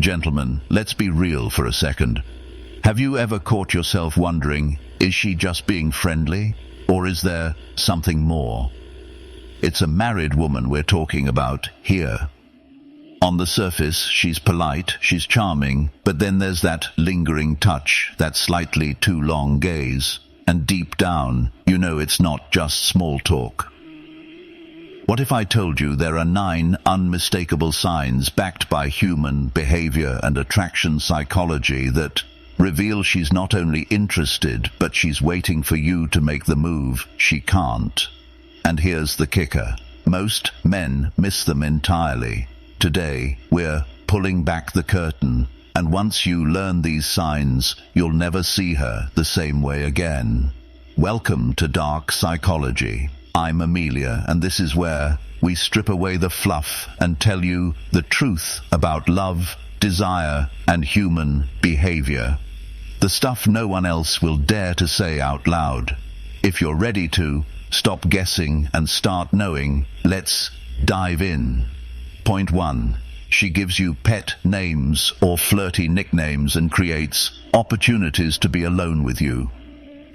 Gentlemen, let's be real for a second. Have you ever caught yourself wondering, is she just being friendly? Or is there something more? It's a married woman we're talking about here. On the surface, she's polite, she's charming, but then there's that lingering touch, that slightly too long gaze. And deep down, you know it's not just small talk. What if I told you there are 9 unmistakable signs backed by human behavior and attraction psychology that reveal she's not only interested, but she's waiting for you to make the move she can't? And here's the kicker. Most men miss them entirely. Today, we're pulling back the curtain, and once you learn these signs, you'll never see her the same way again. Welcome to Dark Psychology. I'm Amelia, and this is where we strip away the fluff and tell you the truth about love, desire, and human behavior. The stuff no one else will dare to say out loud. If you're ready to stop guessing and start knowing, let's dive in. Point 1. She gives you pet names or flirty nicknames and creates opportunities to be alone with you.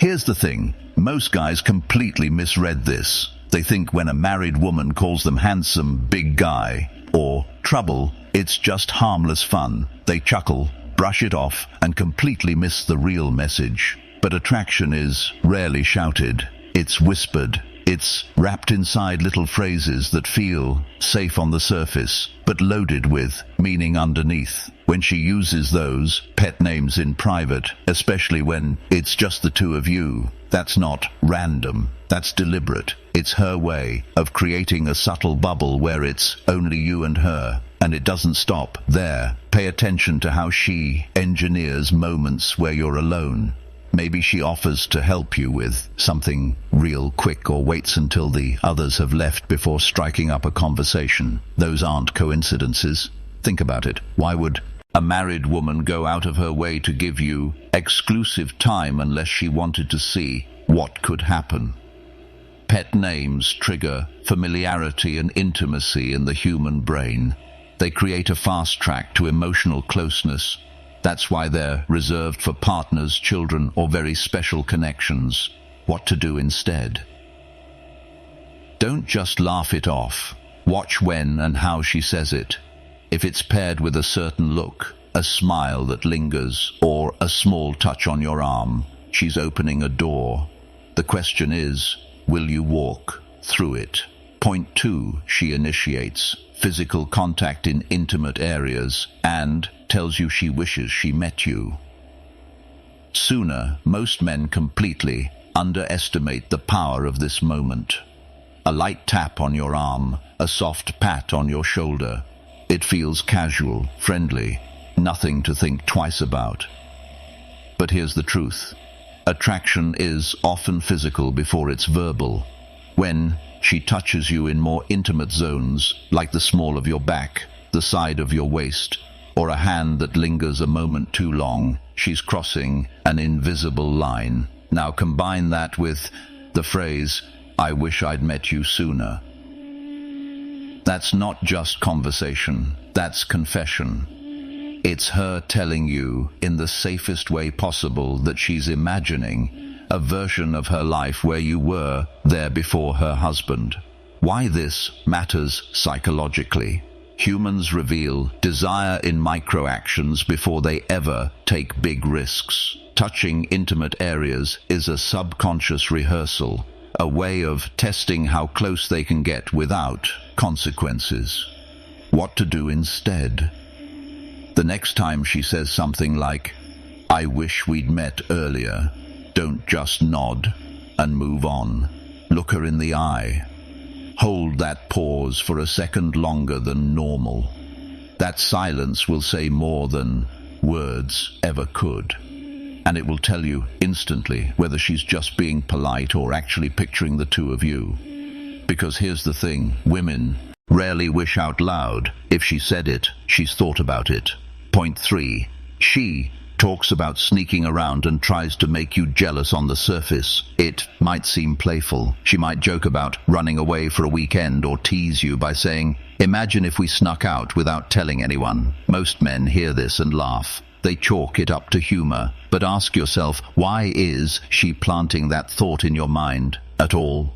Here's the thing. Most guys completely misread this. They think when a married woman calls them handsome, big guy, or trouble, it's just harmless fun. They chuckle, brush it off, and completely miss the real message. But attraction is rarely shouted. It's whispered. It's wrapped inside little phrases that feel safe on the surface, but loaded with meaning underneath. When she uses those pet names in private, especially when it's just the two of you, that's not random, that's deliberate. It's her way of creating a subtle bubble where it's only you and her. And it doesn't stop there. Pay attention to how she engineers moments where you're alone. Maybe she offers to help you with something real quick or waits until the others have left before striking up a conversation. Those aren't coincidences. Think about it. Why would a married woman go out of her way to give you exclusive time unless she wanted to see what could happen? Pet names trigger familiarity and intimacy in the human brain. They create a fast track to emotional closeness. That's why they're reserved for partners, children, or very special connections. What to do instead? Don't just laugh it off. Watch when and how she says it. If it's paired with a certain look, a smile that lingers, or a small touch on your arm, she's opening a door. The question is, will you walk through it? Point 2, she initiates physical contact in intimate areas and tells you she wishes she met you. Sooner, most men completely underestimate the power of this moment. A light tap on your arm, a soft pat on your shoulder. It feels casual, friendly, nothing to think twice about. But here's the truth. Attraction is often physical before it's verbal. When she touches you in more intimate zones, like the small of your back, the side of your waist, or a hand that lingers a moment too long, she's crossing an invisible line. Now combine that with the phrase, "I wish I'd met you sooner." That's not just conversation, that's confession. It's her telling you, in the safest way possible, that she's imagining a version of her life where you were there before her husband. Why this matters psychologically. Humans reveal desire in micro-actions before they ever take big risks. Touching intimate areas is a subconscious rehearsal, a way of testing how close they can get without consequences. What to do instead? The next time she says something like, "I wish we'd met earlier," don't just nod and move on. Look her in the eye. Hold that pause for a second longer than normal. That silence will say more than words ever could. And it will tell you instantly whether she's just being polite or actually picturing the two of you. Because here's the thing, women rarely wish out loud. If she said it, she's thought about it. Point 3. She talks about sneaking around and tries to make you jealous on the surface. It might seem playful. She might joke about running away for a weekend or tease you by saying, "Imagine if we snuck out without telling anyone." Most men hear this and laugh. They chalk it up to humor. But ask yourself, why is she planting that thought in your mind at all?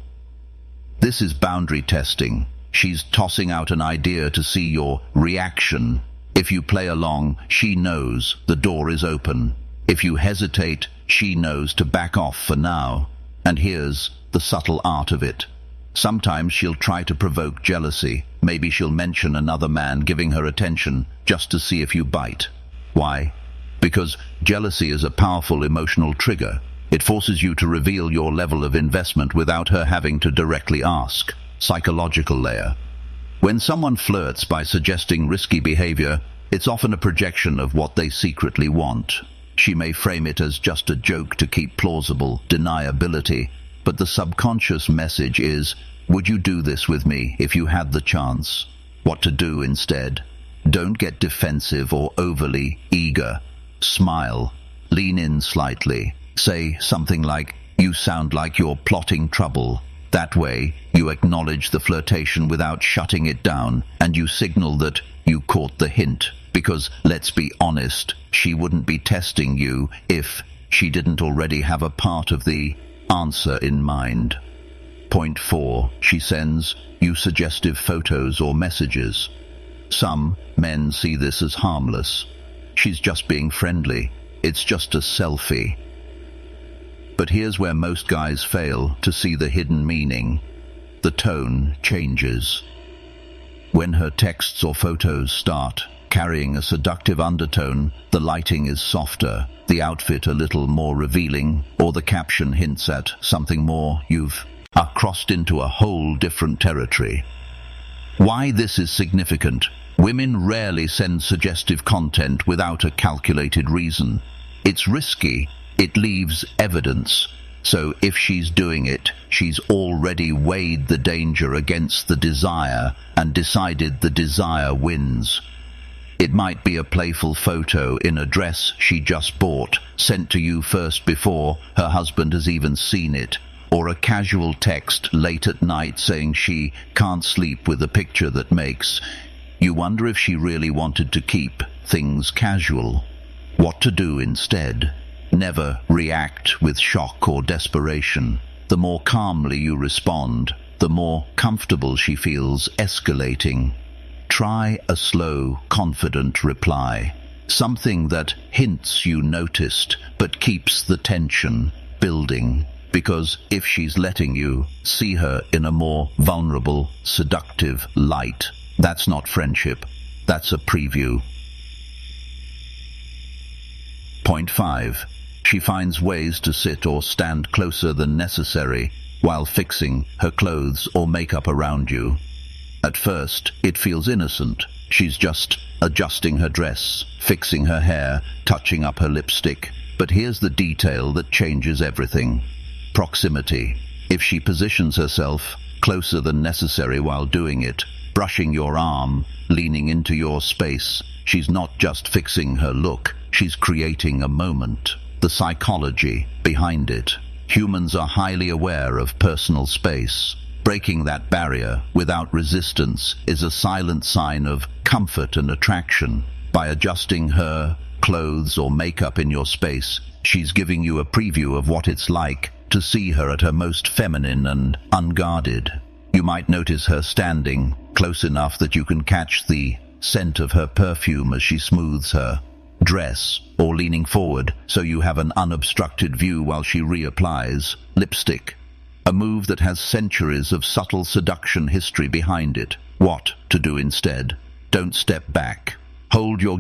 This is boundary testing. She's tossing out an idea to see your reaction. If you play along, she knows the door is open. If you hesitate, she knows to back off for now. And here's the subtle art of it. Sometimes she'll try to provoke jealousy. Maybe she'll mention another man giving her attention just to see if you bite. Why? Because jealousy is a powerful emotional trigger. It forces you to reveal your level of investment without her having to directly ask. Psychological layer. When someone flirts by suggesting risky behavior, it's often a projection of what they secretly want. She may frame it as just a joke to keep plausible deniability, but the subconscious message is, would you do this with me if you had the chance? What to do instead? Don't get defensive or overly eager. Smile. Lean in slightly. Say something like, "You sound like you're plotting trouble." That way, you acknowledge the flirtation without shutting it down, and you signal that you caught the hint. Because, let's be honest, she wouldn't be testing you if she didn't already have a part of the answer in mind. Point 4. She sends you suggestive photos or messages. Some men see this as harmless. She's just being friendly. It's just a selfie. But here's where most guys fail to see the hidden meaning. The tone changes. When her texts or photos start carrying a seductive undertone, the lighting is softer, the outfit a little more revealing, or the caption hints at something more, you've crossed into a whole different territory. Why this is significant? Women rarely send suggestive content without a calculated reason. It's risky. It leaves evidence. So if she's doing it, she's already weighed the danger against the desire and decided the desire wins. It might be a playful photo in a dress she just bought, sent to you first before her husband has even seen it, or a casual text late at night saying she can't sleep with a picture that makes you wonder if she really wanted to keep things casual. What to do instead? Never react with shock or desperation. The more calmly you respond, the more comfortable she feels escalating. Try a slow, confident reply. Something that hints you noticed, but keeps the tension building. Because if she's letting you see her in a more vulnerable, seductive light, that's not friendship. That's a preview. Point 5. She finds ways to sit or stand closer than necessary while fixing her clothes or makeup around you. At first, it feels innocent. She's just adjusting her dress, fixing her hair, touching up her lipstick. But here's the detail that changes everything. Proximity. If she positions herself closer than necessary while doing it, brushing your arm, leaning into your space, she's not just fixing her look, she's creating a moment. The psychology behind it. Humans are highly aware of personal space. Breaking that barrier without resistance is a silent sign of comfort and attraction. By adjusting her clothes or makeup in your space, she's giving you a preview of what it's like to see her at her most feminine and unguarded. You might notice her standing close enough that you can catch the scent of her perfume as she smooths her dress, or leaning forward so you have an unobstructed view while she reapplies lipstick. A move that has centuries of subtle seduction history behind it. What to do instead? Don't step back. Hold your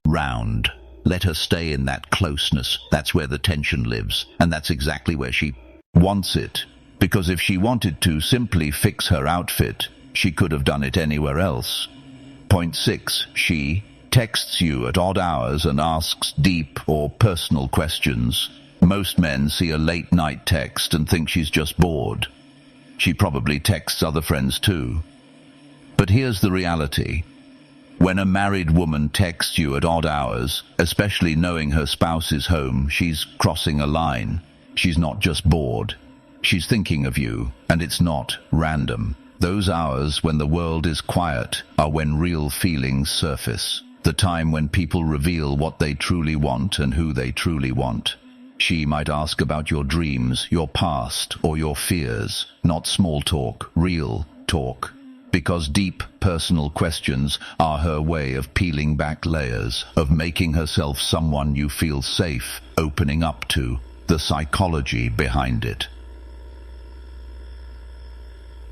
round. Let her stay in that closeness. That's where the tension lives, and that's exactly where she wants it. Because if she wanted to simply fix her outfit, she could have done it anywhere else. Point 6. She texts you at odd hours and asks deep or personal questions. Most men see a late-night text and think she's just bored. She probably texts other friends too. But here's the reality. When a married woman texts you at odd hours, especially knowing her spouse is home, she's crossing a line. She's not just bored. She's thinking of you, and it's not random. Those hours when the world is quiet are when real feelings surface. The time when people reveal what they truly want and who they truly want. She might ask about your dreams, your past, or your fears. Not small talk, real talk. Because deep, personal questions are her way of peeling back layers, of making herself someone you feel safe opening up to, the psychology behind it.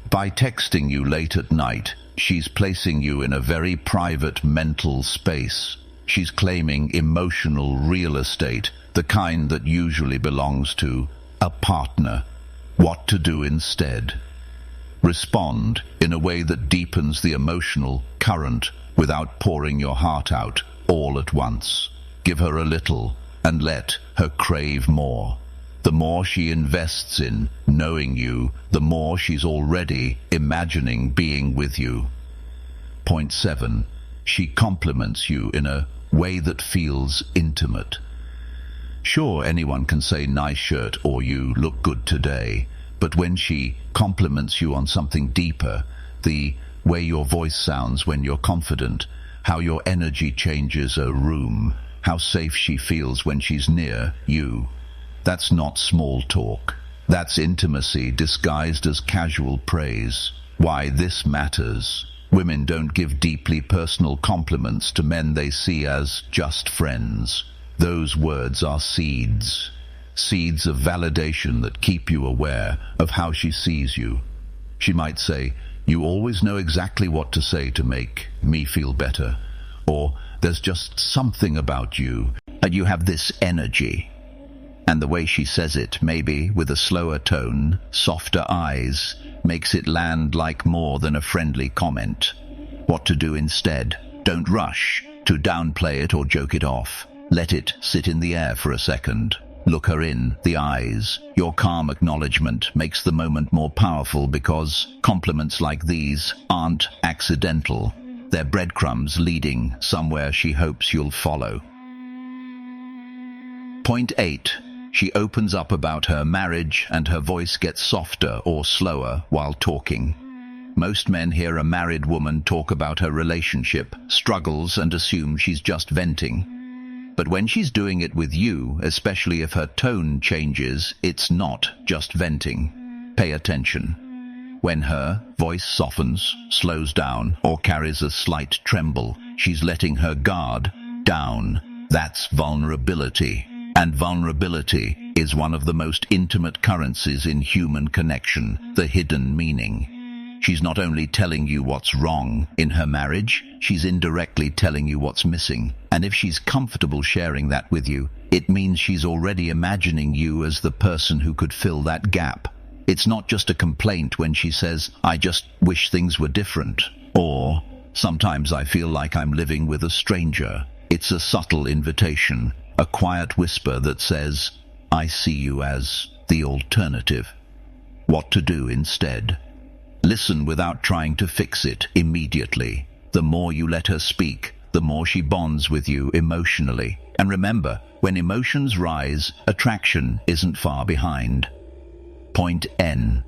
By texting you late at night, she's placing you in a very private mental space. She's claiming emotional real estate, the kind that usually belongs to a partner. What to do instead? Respond in a way that deepens the emotional current without pouring your heart out all at once. Give her a little and let her crave more. The more she invests in knowing you, the more she's already imagining being with you. Point 7. She compliments you in a way that feels intimate. Sure, anyone can say nice shirt or you look good today, but when she compliments you on something deeper, the way your voice sounds when you're confident, how your energy changes a room, how safe she feels when she's near you, that's not small talk. That's intimacy disguised as casual praise. Why this matters. Women don't give deeply personal compliments to men they see as just friends. Those words are seeds. Seeds of validation that keep you aware of how she sees you. She might say, "You always know exactly what to say to make me feel better." Or, "There's just something about you, and you have this energy." And the way she says it, maybe with a slower tone, softer eyes, makes it land like more than a friendly comment. What to do instead? Don't rush to downplay it or joke it off. Let it sit in the air for a second. Look her in the eyes. Your calm acknowledgement makes the moment more powerful because compliments like these aren't accidental. They're breadcrumbs leading somewhere she hopes you'll follow. Point 8. She opens up about her marriage and her voice gets softer or slower while talking. Most men hear a married woman talk about her relationship, struggles, and assume she's just venting. But when she's doing it with you, especially if her tone changes, it's not just venting. Pay attention. When her voice softens, slows down, or carries a slight tremble, she's letting her guard down. That's vulnerability. And vulnerability is one of the most intimate currencies in human connection, the hidden meaning. She's not only telling you what's wrong in her marriage, she's indirectly telling you what's missing. And if she's comfortable sharing that with you, it means she's already imagining you as the person who could fill that gap. It's not just a complaint when she says, "I just wish things were different," or "Sometimes I feel like I'm living with a stranger." It's a subtle invitation. A quiet whisper that says, "I see you as the alternative." What to do instead? Listen without trying to fix it immediately. The more you let her speak, the more she bonds with you emotionally. And remember, when emotions rise, attraction isn't far behind. Point N.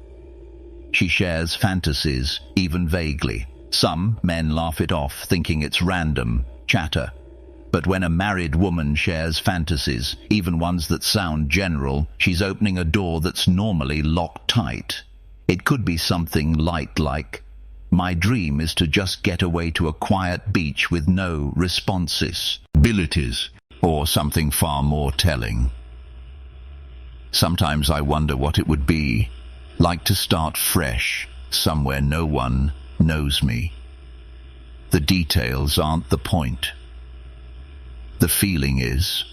She shares fantasies, even vaguely. Some men laugh it off, thinking it's random chatter. But when a married woman shares fantasies, even ones that sound general, she's opening a door that's normally locked tight. It could be something light like, "My dream is to just get away to a quiet beach with no responsibilities," or something far more telling. Sometimes I wonder what it would be like to start fresh, somewhere no one knows me. The details aren't the point. The feeling is.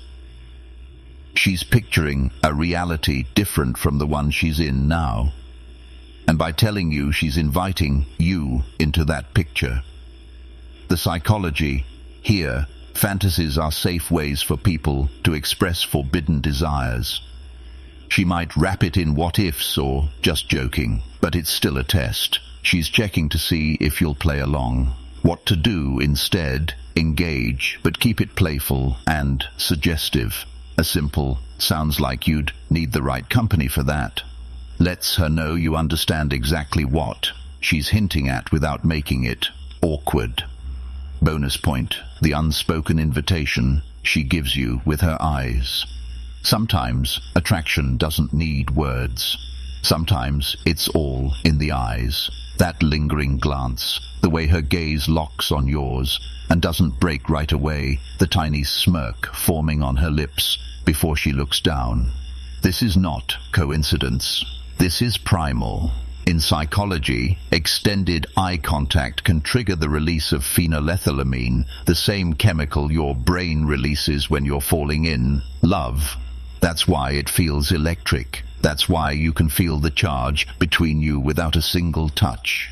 She's picturing a reality different from the one she's in now. And by telling you, she's inviting you into that picture. The psychology here, fantasies are safe ways for people to express forbidden desires. She might wrap it in what-ifs or just joking, but it's still a test. She's checking to see if you'll play along. What to do instead: engage, but keep it playful and suggestive. A simple "sounds like you'd need the right company for that" lets her know you understand exactly what she's hinting at without making it awkward. Bonus point: the unspoken invitation she gives you with her eyes. Sometimes attraction doesn't need words. Sometimes it's all in the eyes. That lingering glance, the way her gaze locks on yours and doesn't break right away, the tiny smirk forming on her lips before she looks down. This is not coincidence. This is primal. In psychology, extended eye contact can trigger the release of phenylethylamine, the same chemical your brain releases when you're falling in love. That's why it feels electric. That's why you can feel the charge between you without a single touch.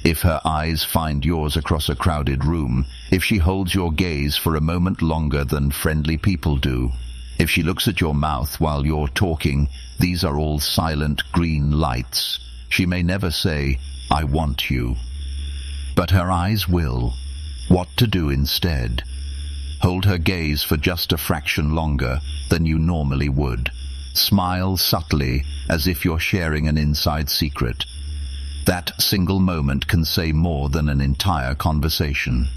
If her eyes find yours across a crowded room, if she holds your gaze for a moment longer than friendly people do, if she looks at your mouth while you're talking, these are all silent green lights. She may never say, "I want you," but her eyes will. What to do instead? Hold her gaze for just a fraction longer than you normally would. Smile subtly, as if you're sharing an inside secret. That single moment can say more than an entire conversation.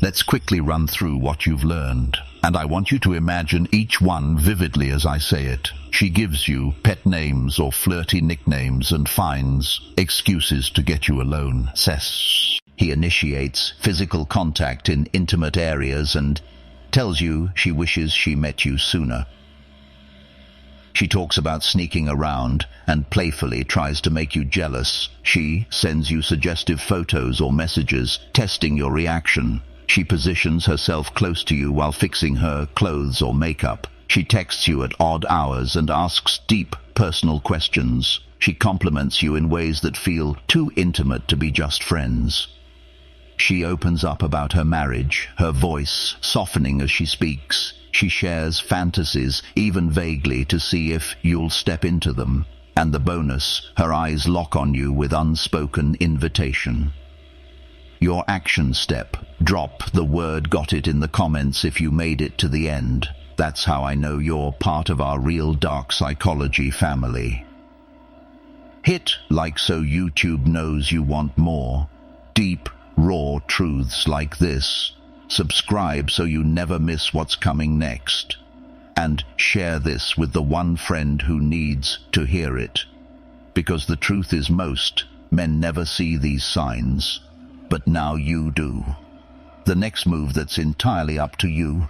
Let's quickly run through what you've learned, and I want you to imagine each one vividly as I say it. She gives you pet names or flirty nicknames and finds excuses to get you alone. He initiates physical contact in intimate areas and tells you she wishes she met you sooner. She talks about sneaking around and playfully tries to make you jealous. She sends you suggestive photos or messages, testing your reaction. She positions herself close to you while fixing her clothes or makeup. She texts you at odd hours and asks deep, personal questions. She compliments you in ways that feel too intimate to be just friends. She opens up about her marriage, her voice softening as she speaks. She shares fantasies, even vaguely, to see if you'll step into them. And the bonus, her eyes lock on you with unspoken invitation. Your action step: drop the word "got it" in the comments if you made it to the end. That's how I know you're part of our real dark psychology family. Hit like so YouTube knows you want more. Deep, raw truths like this. Subscribe so you never miss what's coming next. And share this with the one friend who needs to hear it. Because the truth is, most men never see these signs, but now you do. The next move that's entirely up to you.